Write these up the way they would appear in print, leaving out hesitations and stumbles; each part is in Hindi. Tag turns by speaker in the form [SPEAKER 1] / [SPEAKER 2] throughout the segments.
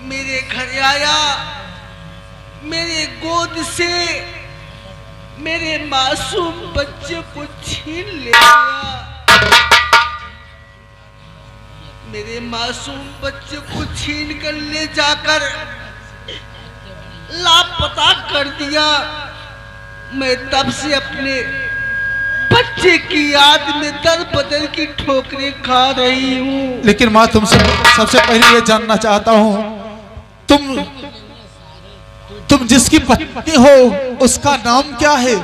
[SPEAKER 1] मेरे घर आया, मेरे गोद से मेरे मासूम बच्चे को छीन ले गया। मेरे मासूम बच्चे को छीन कर ले जाकर लापता कर दिया। मैं तब से अपने बच्चे की याद में दर बदर की ठोकरें खा रही हूँ।
[SPEAKER 2] लेकिन माँ, तुमसे सबसे पहले ये जानना चाहता हूँ, तुम जिसकी पत्नी हो उसका नाम क्या है?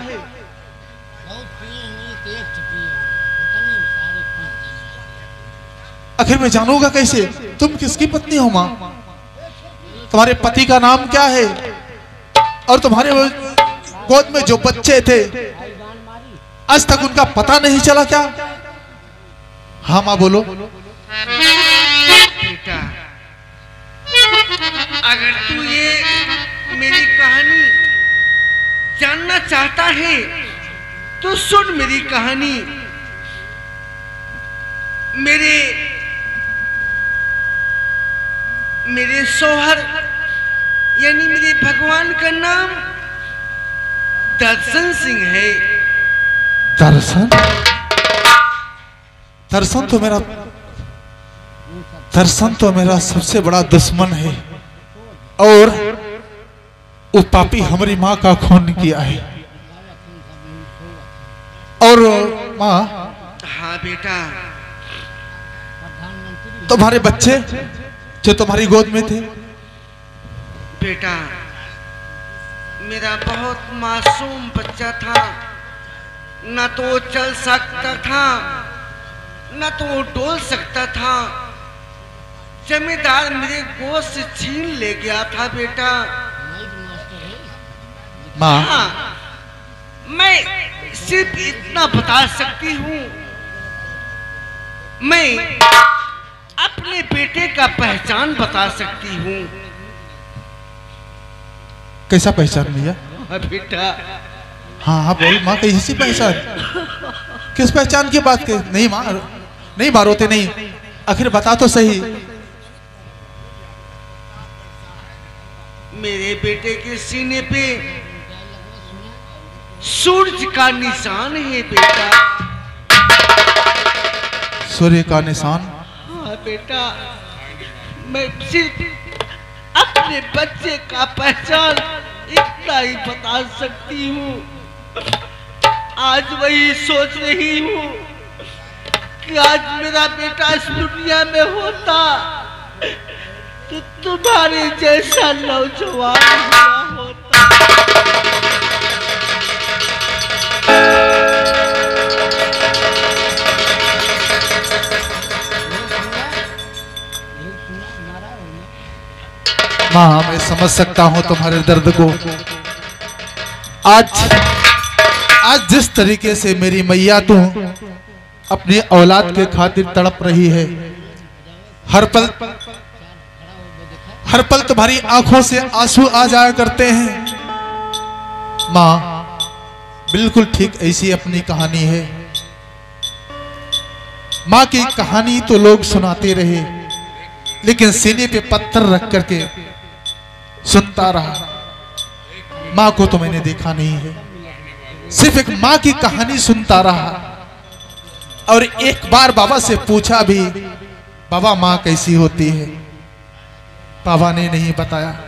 [SPEAKER 2] आखिर मैं जानूंगा कैसे तुम किसकी पत्नी हो माँ? तुम्हारे पति का नाम क्या है? और तुम्हारे गोद में जो बच्चे थे आज तक उनका पता नहीं चला क्या? हाँ माँ बोलो।
[SPEAKER 1] बेटा, अगर तू ये मेरी कहानी जानना चाहता है तो सुन मेरी कहानी। मेरे सोहर यानी मेरे भगवान का नाम दर्शन सिंह है।
[SPEAKER 2] दर्शन? दर्शन तो मेरा सबसे बड़ा दुश्मन है, और वो पापी हमारी माँ का खून किया है। और माँ।
[SPEAKER 1] हाँ बेटा।
[SPEAKER 2] तुम्हारे बच्चे जो तुम्हारी गोद में थे?
[SPEAKER 1] बेटा, मेरा बहुत मासूम बच्चा था। न तो वो चल सकता था, न तो वो डोल सकता था। जमींदार मेरे गोद से छीन ले गया था बेटा।
[SPEAKER 2] माँ,
[SPEAKER 1] हाँ, मैं सिर्फ इतना बता सकती हूँ, मैं अपने बेटे का पहचान बता सकती हूँ।
[SPEAKER 2] कैसा पहचान लिया?
[SPEAKER 1] बेटा,
[SPEAKER 2] हाँ हाँ बोल माँ, कैसी पहचान? किस पहचान की बात कर? नहीं माँ, नहीं मारोते नहीं, आखिर बता तो सही।
[SPEAKER 1] मेरे बेटे के सीने पे सूरज का निशान है बेटा।
[SPEAKER 2] सूर्य का निशान?
[SPEAKER 1] हाँ बेटा, मैं सिर्फ अपने बच्चे का पहचान इतना ही बता सकती हूँ। आज वही सोच रही हूँ कि आज मेरा बेटा इस दुनिया में होता तो तुम्हारे जैसा नौजवान हुआ होता।
[SPEAKER 2] माँ, मैं समझ सकता हूँ तुम्हारे दर्द को। आज जिस तरीके से मेरी मैया तू अपनी औलाद के खातिर तड़प रही है, हर पल तुम्हारी आंखों से आंसू आ जाया करते हैं। माँ, बिल्कुल ठीक ऐसी अपनी कहानी है। माँ की कहानी तो लोग सुनाते रहे, लेकिन सीने पे पत्थर रख करके सुनता रहा। माँ को तो मैंने देखा नहीं है, सिर्फ एक माँ की कहानी सुनता रहा। और एक बार बाबा से पूछा भी, बाबा माँ कैसी होती है? बाबा ने नहीं बताया।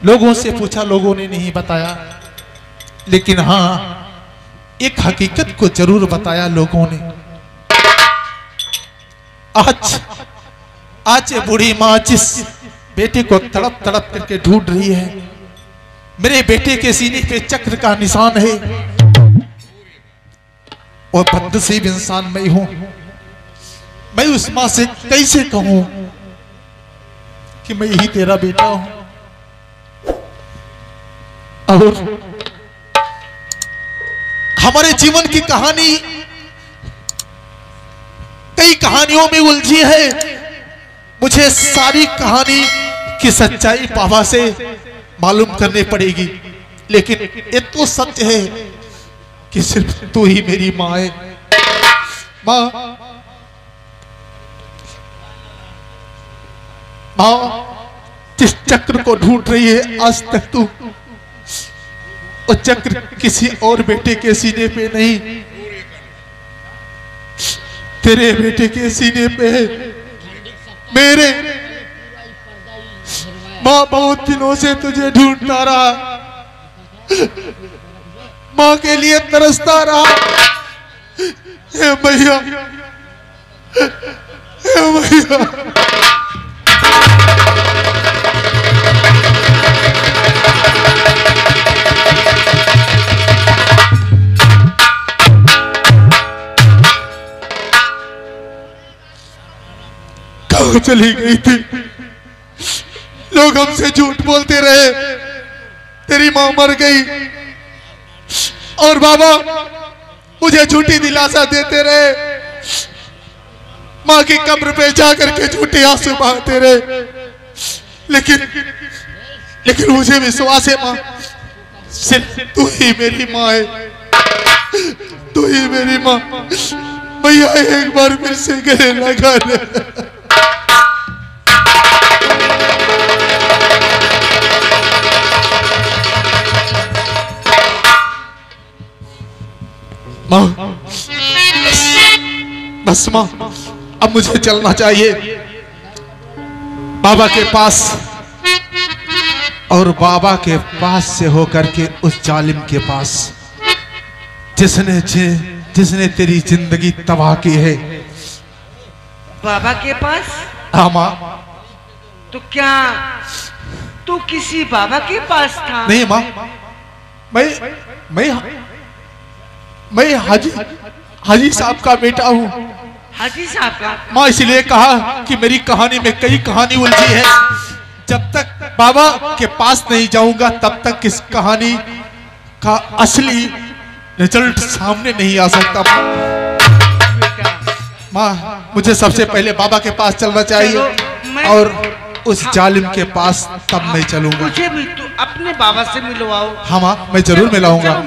[SPEAKER 2] लोगों से पूछा, लोगों ने नहीं बताया। लेकिन हाँ, एक हकीकत को जरूर बताया लोगों ने। आज ये बूढ़ी माँ जिस बेटे को तड़प तड़प करके ढूंढ रही है, मेरे बेटे के सीने पे चक्र का निशान है। और बदनसीब इंसान मैं हूं, मैं उस माँ से कैसे कहूं कि मैं यही तेरा बेटा हूं। और हमारे जीवन की कहानी कई कहानियों में उलझी है। मुझे सारी कहानी की सच्चाई बाबा से मालूम करनी पड़ेगी। लेकिन ये तो सत्य है कि सिर्फ तू ही मेरी माँ है। माँ, जिस चक्र को ढूंढ रही है, आज तक तू वो चक्र किसी और बेटे के सीने पे नहीं, तेरे बेटे के सीने पे है। मेरे माँ बहुत दिनों से तुझे ढूंढता रहा, माँ के लिए तरसता रहा। हे भैया, हे भैया, कहाँ चली गई थी? लोग हमसे झूठ बोलते रहे, तेरी मां मर गई, और बाबा मुझे झूठी दिलासा देते रहे, मां की कब्र पे जाकर के झूठे आंसू बहाते रहे। लेकिन मुझे विश्वास है मां, सिर्फ तू ही मेरी मां है, तू ही मेरी मां। भैया एक बार फिर से गले लगा ले। माँ, बस माँ, अब मुझे चलना चाहिए बाबा के पास, और बाबा के पास से होकर के उस जालिम के पास जिसने तेरी जिंदगी तबाह की है।
[SPEAKER 1] बाबा के पास?
[SPEAKER 2] हाँ माँ।
[SPEAKER 1] तो क्या तू किसी बाबा के पास था?
[SPEAKER 2] नहीं माँ, मैं हाजी साहब का बेटा हूँ।
[SPEAKER 1] हाजी साहब का?
[SPEAKER 2] माँ इसलिए कहा कि मेरी कहानी में कई कहानी उलझी है, जब तक बाबा के पास नहीं जाऊंगा तब तक इस कहानी का असली रिजल्ट सामने नहीं आ सकता। माँ मुझे सबसे पहले बाबा के पास चलना चाहिए, और उस जालिम के पास तब मैं चलूंगा।
[SPEAKER 1] मुझे भी तू अपने बाबा से मिलवाओ।
[SPEAKER 2] हाँ माँ, मैं जरूर मिलाऊंगा।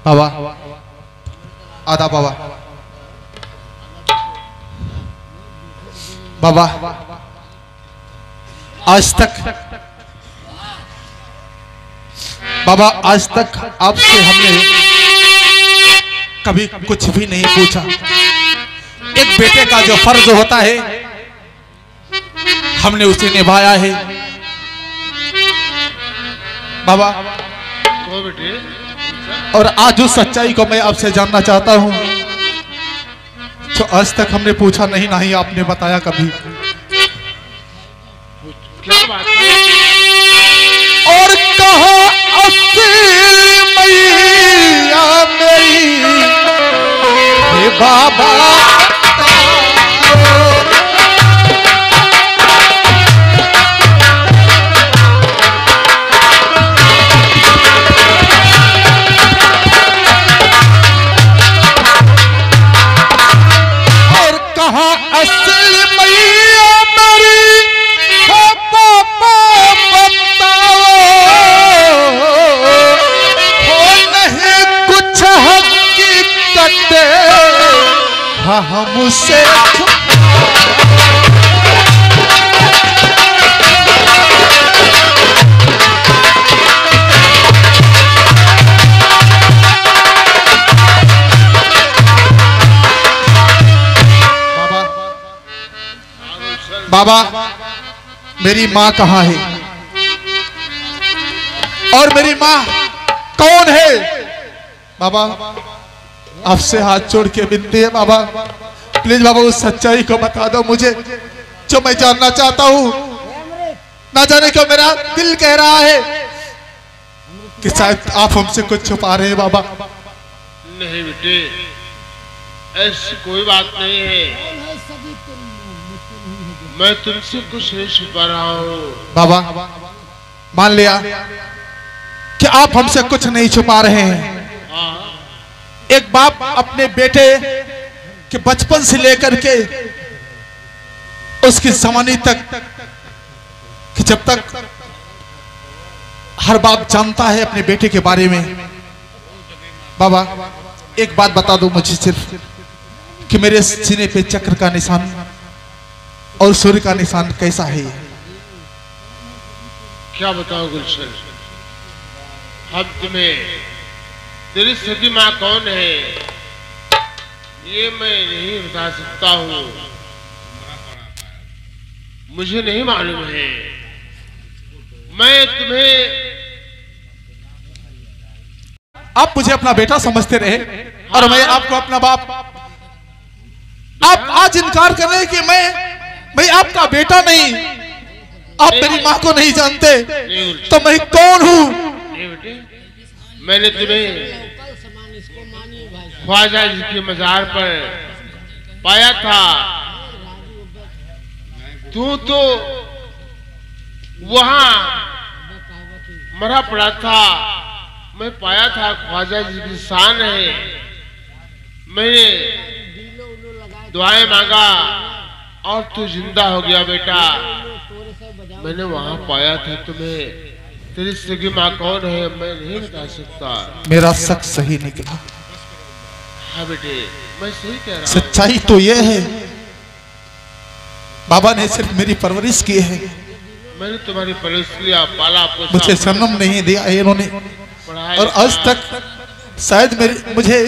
[SPEAKER 2] बाबा, आधा बाबा, बाबा आज तक आपसे हमने कभी कुछ भी नहीं पूछा। एक बेटे का जो फर्ज होता है हमने उसे निभाया है। बाबा, और आज उस सच्चाई को मैं आपसे जानना चाहता हूं जो आज तक हमने पूछा नहीं, ना ही आपने बताया कभी।
[SPEAKER 3] क्या बात है?
[SPEAKER 2] और कहा असली मैया मेरी, हे बाबा हमसे बाबा, मेरी माँ कहाँ है और मेरी माँ कौन है? बाबा आपसे हाथ जोड़ के विनती है बाबा, प्लीज बाबा उस सच्चाई को बता दो मुझे जो मैं जानना चाहता हूँ। ना जाने क्यों मेरा दिल कह रहा है कि शायद आप हमसे कुछ छुपा रहे हैं बाबा।
[SPEAKER 3] नहीं बेटे, ऐसी कोई बात नहीं है, मैं तुमसे कुछ नहीं छुपा रहा हूँ।
[SPEAKER 2] बाबा मान लिया कि आप हमसे कुछ नहीं छुपा रहे हैं।
[SPEAKER 3] हाँ,
[SPEAKER 2] एक बाप अपने बेटे के बचपन से लेकर के उसकी जवानी तक कि जब तक हर बाप जानता है अपने बेटे के बारे में। बाबा एक बात बता दो मुझे सिर्फ कि मेरे सीने पे चक्र का निशान और सूर्य का निशान कैसा है?
[SPEAKER 3] क्या बताओ गुलशन, हम तुम्हें तेरी सगी माँ कौन है ये मैं नहीं बता सकता हूँ, मुझे नहीं मालूम है। मैं तुम्हें,
[SPEAKER 2] आप मुझे अपना बेटा समझते रहे और मैं आपको अपना बाप। आप आज इनकार कर रहे हैं कि मैं आपका बेटा नहीं, आप मेरी माँ को नहीं जानते, तो मैं कौन हूँ?
[SPEAKER 3] नहीं बेटे, मैंने तुम्हें ख्वाजा जी के मजार पर पाया था। तू तो वहां मरा पड़ा था, मैं पाया था ख्वाजा जी की शान है। मैंने दुआएं मांगा और तू जिंदा हो गया बेटा। मैंने वहां पाया था तुम्हें। तेरी सगी माँ कौन है मैं नहीं बता सकता।
[SPEAKER 2] मेरा शक सही निकला।
[SPEAKER 3] हाँ बेटे, मैं सही कह रहा हूँ।
[SPEAKER 2] सच्चाई तो यह है बाबा ने सिर्फ मेरी परवरिश की है,
[SPEAKER 3] मैंने तुम्हारी परवरिश किया, पाला पोसा,
[SPEAKER 2] मुझे जन्म नहीं दिया है इन्होंने। और आज तक शायद मुझे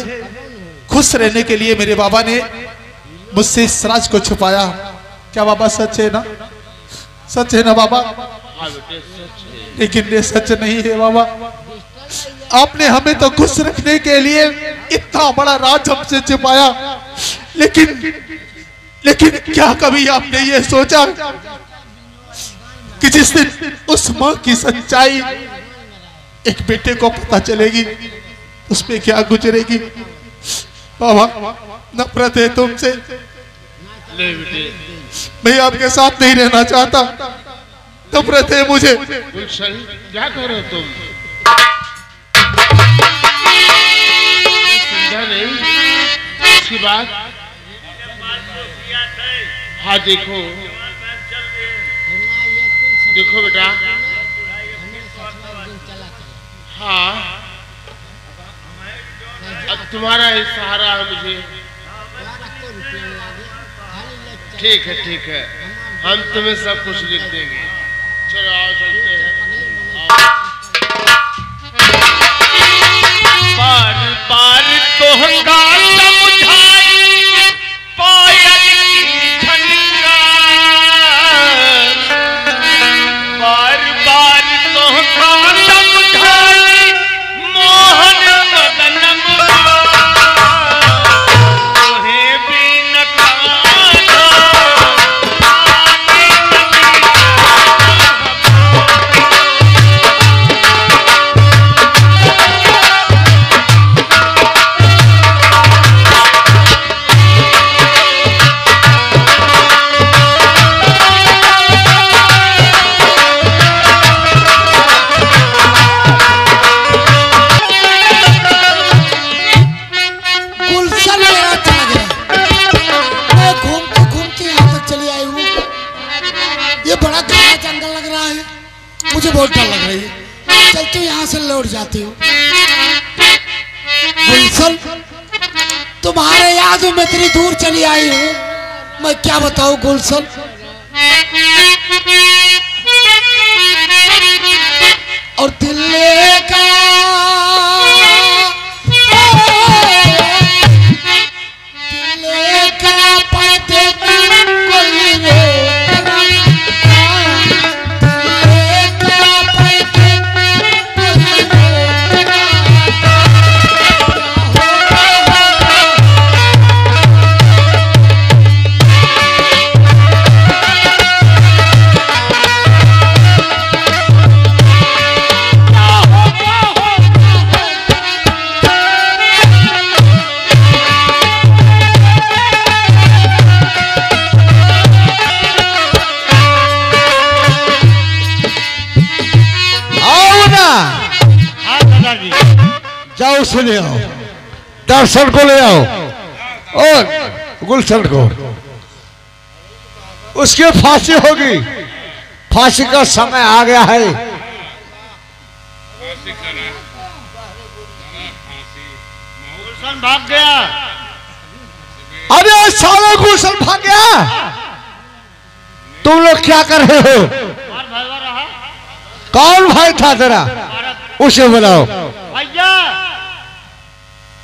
[SPEAKER 2] खुश रहने के लिए मेरे बाबा ने मुझसे इस राज को छुपाया। क्या बाबा सच है ना? सच है ना बाबा?
[SPEAKER 3] हाँ बेटे सच है।
[SPEAKER 2] लेकिन ये सच नहीं है बाबा। आपने हमें तो खुश रखने के लिए इतना बड़ा राज हमसे छुपाया, लेकिन क्या कभी आपने ये सोचा कि जिस दिन उस माँ की सच्चाई एक बेटे को पता चलेगी उसमें क्या गुजरेगी? बाबा नफरत है तुमसे,
[SPEAKER 3] नहीं बेटे,
[SPEAKER 2] मैं आपके साथ नहीं रहना चाहता, नफरत है मुझे।
[SPEAKER 3] गुलशन क्या कह रहे हो तुम? समझा नहीं इसकी बात। हाँ देखो देखो बेटा, हाँ अब तुम्हारा ही सहारा है मुझे। ठीक है, हम तुम्हें सब कुछ लिख देंगे। चलो आओ चलते हैं।
[SPEAKER 1] बार बार तोहका समझाई पायल की झनकार, बार बार तोहका समझाई मोहन मदन तोहें भी न
[SPEAKER 4] मुझे बहुत डर लग रही है। चलते यहाँ से लौट जाती हूँ। गुलशन, तुम्हारे याद में इतनी दूर चली आई हूँ, मैं क्या बताऊँ गुलशन। और दिल लेकर पड़ते कोई
[SPEAKER 5] से ले आओ, दर्शन को ले आओ और गुलशन को। उसकी फांसी होगी, फांसी का समय आ गया है।
[SPEAKER 3] गुलशन भाग गया।
[SPEAKER 5] अरे साला गुलशन भाग गया, तुम लोग क्या कर रहे हो? कौन भाई था तेरा? उसे बुलाओ।
[SPEAKER 3] भैया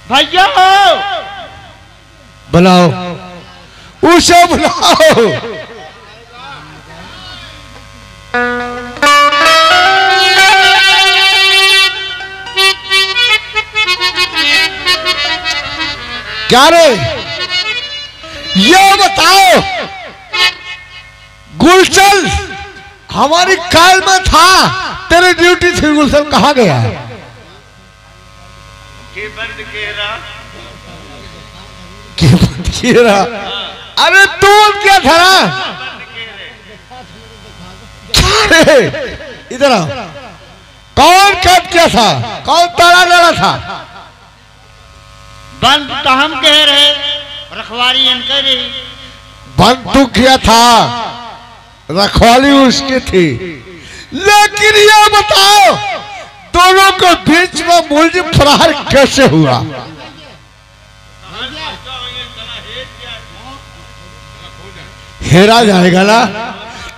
[SPEAKER 3] भैया
[SPEAKER 5] बुलाओ, उसे बुलाओ। क्या रे, ये बताओ, गुलशन हमारी काल में था, तेरी ड्यूटी थी, गुलशन कहाँ गया? अरे तू क्या था? इधर आओ, कौन कब क्या था, कौन ताला डाला था?
[SPEAKER 3] बंद तो हम कह रहे, रखवाली इनके रही।
[SPEAKER 5] बंद तो किया था, रखवाली उसकी थी, लेकिन ये बताओ दोनों के बीच में मुझे प्रहार कैसे हुआ? हेरा जाएगा ना?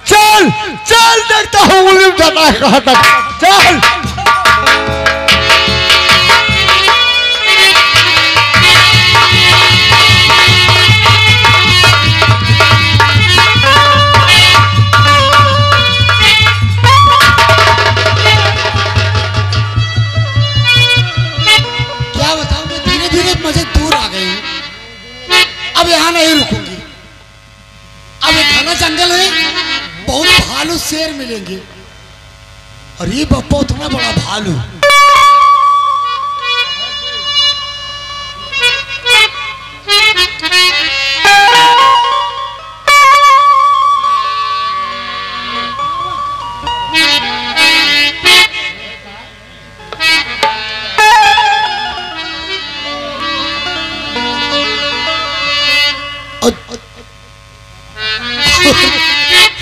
[SPEAKER 5] चल चल देखता हूँ मुझे जाता है कहाँ तक। चल
[SPEAKER 4] यहाँ नहीं रुकूंगी। अब एक घना जंगल है, बहुत भालू शेर मिलेंगे, और ये बप्पा उतना बड़ा भालू।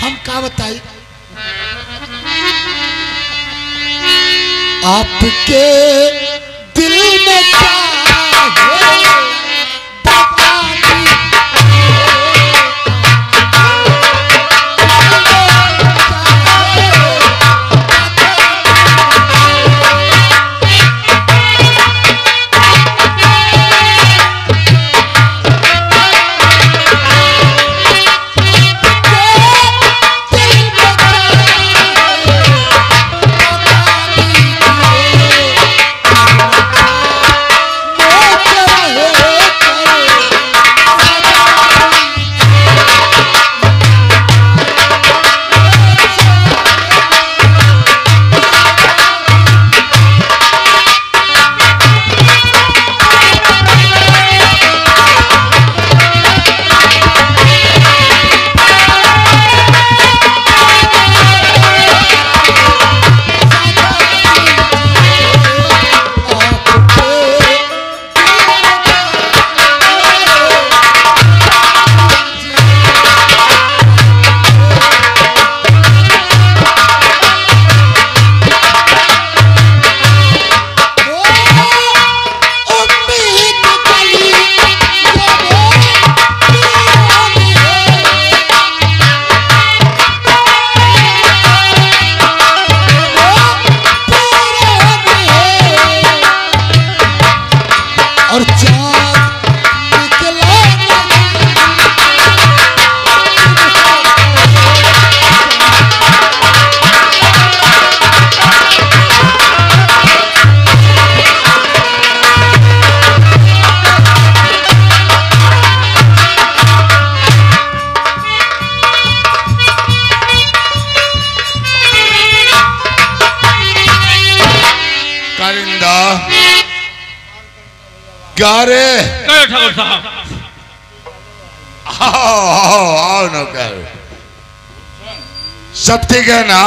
[SPEAKER 4] हम क्या बताइए, आपके दिल में क्या है बता
[SPEAKER 5] क्या रे?
[SPEAKER 3] ठाकुर साहब
[SPEAKER 5] आओ ना, क्या सब ठीक है ना?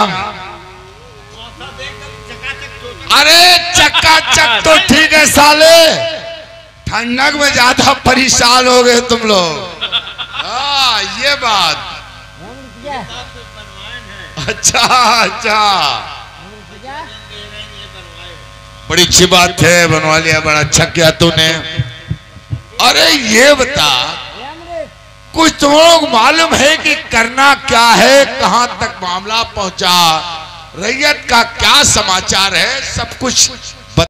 [SPEAKER 5] अरे चकाचक तो ठीक है साले, ठंडक में ज्यादा परेशान हो गए तुम लोग। हाँ ये बात, अच्छा अच्छा, बड़ी अच्छी बात है, बनवा लिया, बड़ा अच्छा किया तूने। अरे ये बता, कुछ तुम लोग मालूम है कि करना क्या है, कहां तक मामला पहुंचा, रैयत का क्या समाचार है, सब कुछ